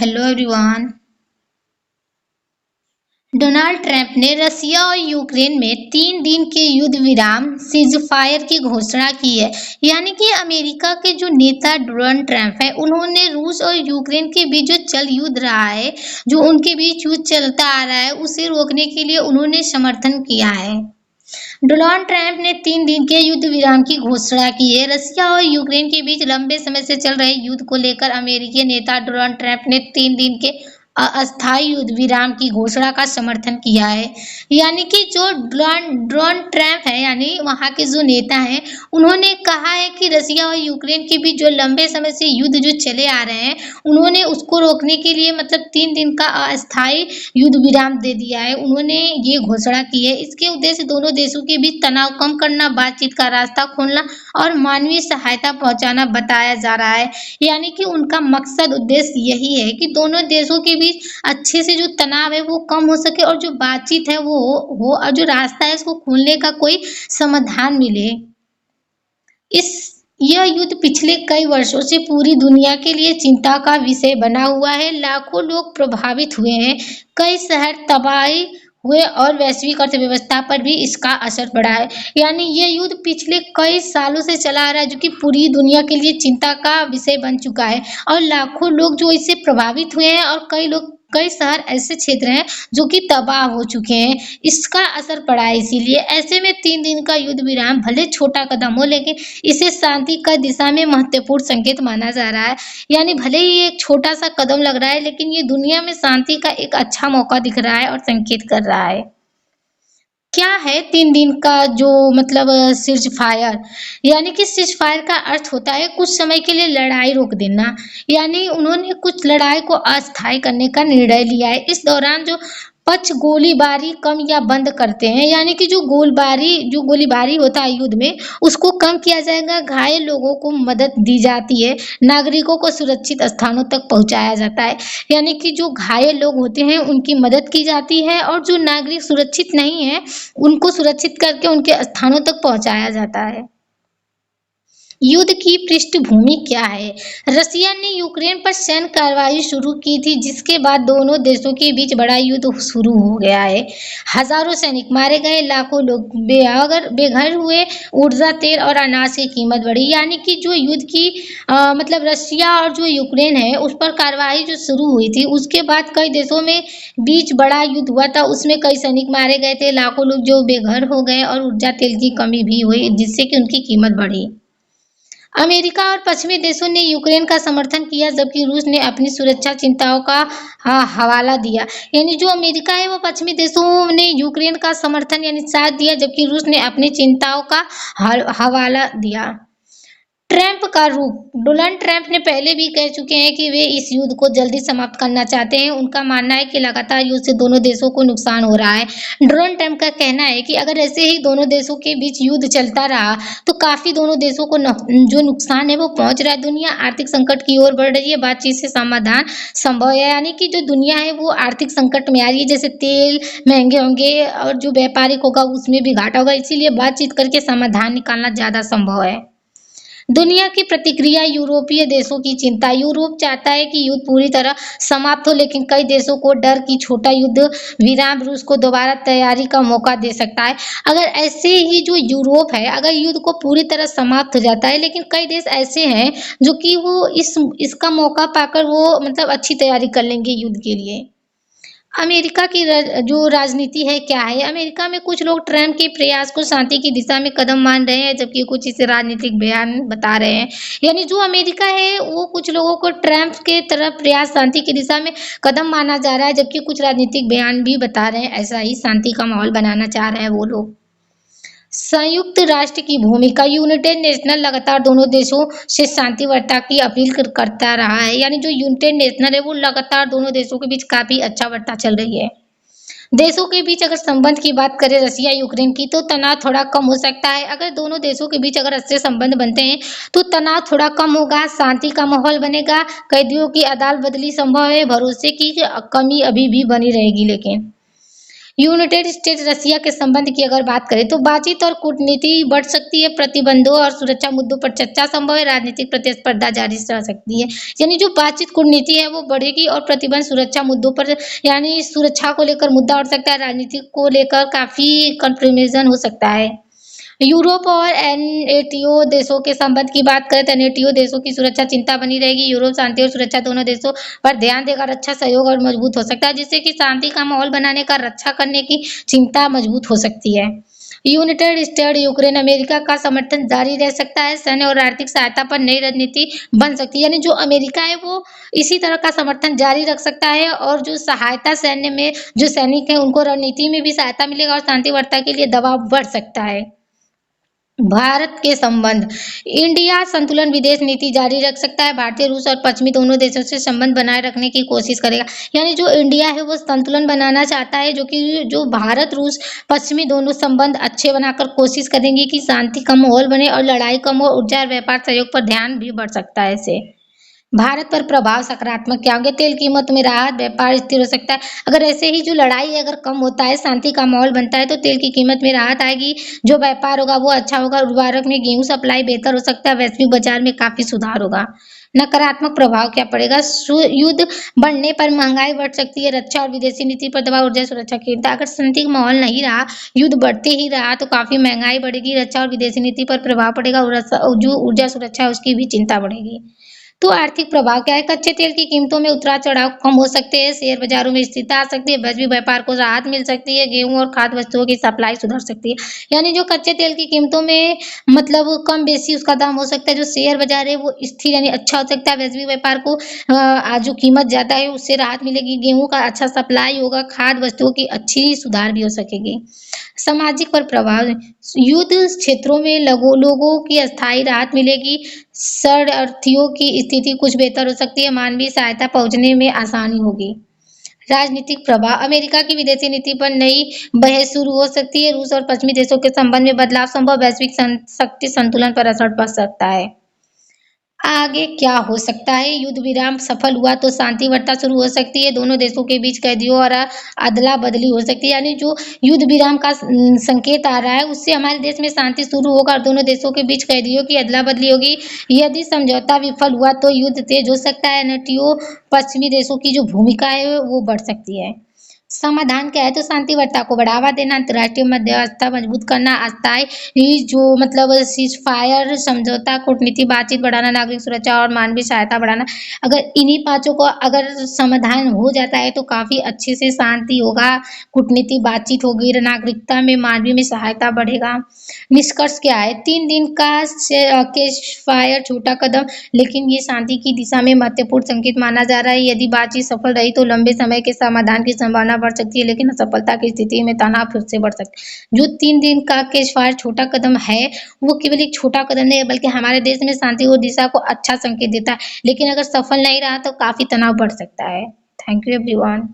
Hello everyone. Donald Trump ने रसिया और Ukraine में 3 दिन के युद्ध विराम सीज़फायर की घोषणा की है। यानी कि अमेरिका के जो नेता डोनाल्ड ट्रंप है, उन्होंने रूस और यूक्रेन के बीच जो चल युद्ध रहा है, जो उनके बीच युद्ध चलता आ रहा है, उसे रोकने के लिए उन्होंने समर्थन किया है। डोनाल्ड ट्रंप ने 3 दिन के युद्ध विराम की घोषणा की है। रसिया और यूक्रेन के बीच लंबे समय से चल रहे युद्ध को लेकर अमेरिकी नेता डोनाल्ड ट्रंप ने 3 दिन के अस्थायी युद्ध विराम की घोषणा का समर्थन किया है। यानी कि जो डोनाल्ड ट्रंप है, यानी वहाँ के जो नेता हैं, उन्होंने कहा है कि रसिया और यूक्रेन के बीच जो लंबे समय से युद्ध जो चले आ रहे हैं, उन्होंने उसको रोकने के लिए मतलब 3 दिन का अस्थायी युद्ध विराम दे दिया है। उन्होंने ये घोषणा की है। इसके उद्देश्य दोनों देशों के बीच तनाव कम करना, बातचीत का रास्ता खोलना और मानवीय सहायता पहुंचाना बताया जा रहा है। यानी कि उनका मकसद उद्देश्य यही है कि दोनों देशों के बीच अच्छे से जो तनाव है वो कम हो सके और जो बातचीत है वो हो और जो रास्ता है उसको खोलने का कोई समाधान मिले। इस यह युद्ध पिछले कई वर्षों से पूरी दुनिया के लिए चिंता का विषय बना हुआ है। लाखों लोग प्रभावित हुए हैं, कई शहर तबाही हुए और वैश्विक अर्थव्यवस्था पर भी इसका असर पड़ा है। यानी ये युद्ध पिछले कई सालों से चला आ रहा है, जो कि पूरी दुनिया के लिए चिंता का विषय बन चुका है और लाखों लोग जो इससे प्रभावित हुए हैं और कई शहर ऐसे क्षेत्र हैं जो कि तबाह हो चुके हैं। इसका असर पड़ा है। इसीलिए ऐसे में 3 दिन का युद्ध विराम भले छोटा कदम हो, लेकिन इसे शांति का दिशा में महत्वपूर्ण संकेत माना जा रहा है। यानी भले ही एक छोटा सा कदम लग रहा है, लेकिन ये दुनिया में शांति का एक अच्छा मौका दिख रहा है और संकेत कर रहा है। क्या है 3 दिन का जो मतलब सीज फायर? यानी कि सीज फायर का अर्थ होता है कुछ समय के लिए लड़ाई रोक देना। यानी उन्होंने कुछ लड़ाई को अस्थायी करने का निर्णय लिया है। इस दौरान जो पक्ष गोलीबारी कम या बंद करते हैं, यानी कि जो गोलीबारी होता है युद्ध में, उसको कम किया जाएगा। घायल लोगों को मदद दी जाती है, नागरिकों को सुरक्षित स्थानों तक पहुंचाया जाता है। यानी कि जो घायल लोग होते हैं उनकी मदद की जाती है और जो नागरिक सुरक्षित नहीं है उनको सुरक्षित करके उनके स्थानों तक पहुंचाया जाता है। युद्ध की पृष्ठभूमि क्या है? रसिया ने यूक्रेन पर सैन्य कार्रवाई शुरू की थी, जिसके बाद दोनों देशों के बीच बड़ा युद्ध शुरू हो गया है। हजारों सैनिक मारे गए, लाखों लोग बेघर हुए, ऊर्जा, तेल और अनाज की कीमत बढ़ी। यानी कि जो युद्ध की मतलब रसिया और जो यूक्रेन है उस पर कार्रवाई जो शुरू हुई थी, उसके बाद कई देशों में बीच बड़ा युद्ध हुआ था। उसमें कई सैनिक मारे गए थे, लाखों लोग जो बेघर हो गए और ऊर्जा, तेल की कमी भी हुई, जिससे कि उनकी कीमत बढ़ी। अमेरिका और पश्चिमी देशों ने यूक्रेन का समर्थन किया, जबकि रूस ने अपनी सुरक्षा चिंताओं का हवाला दिया। यानी जो अमेरिका है वो पश्चिमी देशों ने यूक्रेन का समर्थन यानी साथ दिया, जबकि रूस ने अपनी चिंताओं का हवाला दिया। ट्रंप का रुख। डोनाल्ड ट्रंप ने पहले भी कह चुके हैं कि वे इस युद्ध को जल्दी समाप्त करना चाहते हैं। उनका मानना है कि लगातार युद्ध से दोनों देशों को नुकसान हो रहा है। डोनाल्ड ट्रंप का कहना है कि अगर ऐसे ही दोनों देशों के बीच युद्ध चलता रहा तो काफी दोनों देशों को जो नुकसान है वो पहुंच रहा है। दुनिया आर्थिक संकट की ओर बढ़ रही है, बातचीत से समाधान संभव है। यानी कि जो दुनिया है वो आर्थिक संकट में आ रही है, जैसे तेल महंगे होंगे और जो व्यापारिक होगा उसमें भी घाटा होगा। इसीलिए बातचीत करके समाधान निकालना ज्यादा संभव है। दुनिया की प्रतिक्रिया। यूरोपीय देशों की चिंता। यूरोप चाहता है कि युद्ध पूरी तरह समाप्त हो, लेकिन कई देशों को डर कि छोटा युद्ध विराम रूस को दोबारा तैयारी का मौका दे सकता है। अगर ऐसे ही जो यूरोप है, अगर युद्ध को पूरी तरह समाप्त हो जाता है, लेकिन कई देश ऐसे हैं जो कि वो इसका मौका पाकर वो मतलब अच्छी तैयारी कर लेंगे युद्ध के लिए। अमेरिका की जो राजनीति है क्या है? अमेरिका में कुछ लोग ट्रंप के प्रयास को शांति की दिशा में कदम मान रहे हैं, जबकि कुछ इसे राजनीतिक बयान बता रहे हैं। यानी जो अमेरिका है वो कुछ लोगों को ट्रंप के तरफ प्रयास शांति की दिशा में कदम माना जा रहा है, जबकि कुछ राजनीतिक बयान भी बता रहे हैं ऐसा ही शांति का माहौल बनाना चाह रहे हैं वो लोग। संयुक्त राष्ट्र की भूमिका। यूनाइटेड नेशनल लगातार दोनों देशों से शांति वार्ता की अपील करता रहा है। यानी जो यूनाइटेड नेशनल है वो लगातार दोनों देशों के बीच काफी अच्छा वार्ता चल रही है। देशों के बीच अगर संबंध की बात करें रसिया यूक्रेन की, तो तनाव थोड़ा कम हो सकता है। अगर दोनों देशों के बीच अगर अच्छे संबंध बनते हैं तो तनाव थोड़ा कम होगा, शांति का माहौल बनेगा, कैदियों की अदला बदली संभव है। भरोसे की कमी अभी भी बनी रहेगी। लेकिन यूनाइटेड स्टेट्स रसिया के संबंध की अगर बात करें तो बातचीत और कूटनीति बढ़ सकती है, प्रतिबंधों और सुरक्षा मुद्दों पर चर्चा संभव है, राजनीतिक प्रतिस्पर्धा जारी रह सकती है। यानी जो बातचीत कूटनीति है वो बढ़ेगी और प्रतिबंध सुरक्षा मुद्दों पर यानी सुरक्षा को लेकर मुद्दा उठ सकता है, राजनीतिक को लेकर काफी कंफ्यूजन हो सकता है। यूरोप और एनएटीओ देशों के संबंध की बात करें तो एनएटीओ देशों की सुरक्षा चिंता बनी रहेगी। यूरोप शांति और सुरक्षा दोनों देशों पर ध्यान देकर अच्छा सहयोग और मजबूत हो सकता है, जिससे कि शांति का माहौल बनाने का रक्षा करने की चिंता मजबूत हो सकती है। यूनाइटेड स्टेट यूक्रेन अमेरिका का समर्थन जारी रह सकता है, सैन्य और आर्थिक सहायता पर नई रणनीति बन सकती है। यानी जो अमेरिका है वो इसी तरह का समर्थन जारी रख सकता है और जो सहायता सैन्य में जो सैनिक है उनको रणनीति में भी सहायता मिलेगा और शांति वार्ता के लिए दबाव बढ़ सकता है। भारत के संबंध इंडिया संतुलन विदेश नीति जारी रख सकता है, भारतीय रूस और पश्चिमी दोनों देशों से संबंध बनाए रखने की कोशिश करेगा। यानी जो इंडिया है वो संतुलन बनाना चाहता है, जो कि जो भारत रूस पश्चिमी दोनों संबंध अच्छे बनाकर कोशिश करेंगे कि शांति का माहौल बने और लड़ाई कम हो, ऊर्जा और व्यापार सहयोग पर ध्यान भी बढ़ सकता है इससे। भारत पर प्रभाव सकारात्मक क्या होंगे, तेल कीमत में राहत, व्यापार स्थिर हो सकता है। अगर ऐसे ही जो लड़ाई अगर कम होता है, शांति का माहौल बनता है तो तेल की कीमत में राहत आएगी, जो व्यापार होगा वो अच्छा होगा, उर्वरक में गेहूं सप्लाई बेहतर हो सकता है, वैश्विक बाजार में काफी सुधार होगा। नकारात्मक प्रभाव क्या पड़ेगा, युद्ध बढ़ने पर महंगाई बढ़ सकती है, रक्षा और विदेशी नीति पर दबाव, ऊर्जा सुरक्षा की चिंता। अगर शांति का माहौल नहीं रहा, युद्ध बढ़ते ही रहा तो काफी महंगाई बढ़ेगी, रक्षा और विदेशी नीति पर प्रभाव पड़ेगा, जो ऊर्जा सुरक्षा है उसकी भी चिंता बढ़ेगी। तो आर्थिक प्रभाव क्या है, कच्चे तेल की कीमतों में उतार चढ़ाव कम हो सकते हैं, शेयर बाजारों में स्थिरता आ सकती है, वैश्विक व्यापार को राहत मिल सकती है, गेहूं और खाद्य वस्तुओं की सप्लाई सुधर सकती है। यानी जो कच्चे तेल की कीमतों में मतलब कम बेसी उसका दाम हो सकता है, जो शेयर बाजार है वो स्थिर यानी अच्छा हो सकता है, वैश्विक व्यापार को जो कीमत ज्यादा है उससे राहत मिलेगी, गेहूं का अच्छा सप्लाई होगा, खाद्य वस्तुओं की अच्छी सुधार भी हो सकेगी। सामाजिक पर प्रभाव, युद्ध क्षेत्रों में लोगों की अस्थायी राहत मिलेगी, शरणार्थियों की स्थिति कुछ बेहतर हो सकती है, मानवीय सहायता पहुंचने में आसानी होगी। राजनीतिक प्रभाव, अमेरिका की विदेशी नीति पर नई बहस शुरू हो सकती है, रूस और पश्चिमी देशों के संबंध में बदलाव संभव, वैश्विक शक्ति संतुलन पर असर पड़ सकता है। आगे क्या हो सकता है, युद्ध विराम सफल हुआ तो शांति वार्ता शुरू हो सकती है, दोनों देशों के बीच कैदियों और अदला बदली हो सकती है। यानी जो युद्ध विराम का संकेत आ रहा है उससे हमारे देश में शांति शुरू होगा और दोनों देशों के बीच कैदियों की अदला बदली होगी। यदि समझौता विफल हुआ तो युद्ध तेज हो सकता है, एनएटीओ पश्चिमी देशों की जो भूमिका है वो बढ़ सकती है। समाधान क्या है, तो शांति वार्ता को बढ़ावा देना, अंतर्राष्ट्रीय मध्यस्थता मजबूत करना, अस्थायी जो मतलब सीज फायर समझौता, कूटनीति बातचीत बढ़ाना, नागरिक सुरक्षा और मानवीय सहायता बढ़ाना। अगर इन्हीं पांचों को अगर समाधान हो जाता है तो काफी अच्छे से शांति होगा, कूटनीति बातचीत होगी, नागरिकता में मानवीय में सहायता बढ़ेगा। निष्कर्ष क्या है, 3 दिन का केस फायर छोटा कदम, लेकिन ये शांति की दिशा में महत्वपूर्ण संकेत माना जा रहा है। यदि बातचीत सफल रही तो लंबे समय के समाधान की संभावना बढ़ सकती है, लेकिन असफलता की स्थिति में तनाव फिर से बढ़ सकता है। जो 3 दिन का केस फायर छोटा कदम है वो केवल एक छोटा कदम नहीं है, बल्कि हमारे देश में शांति और दिशा को अच्छा संकेत देता है, लेकिन अगर सफल नहीं रहा तो काफी तनाव बढ़ सकता है। Thank you everyone.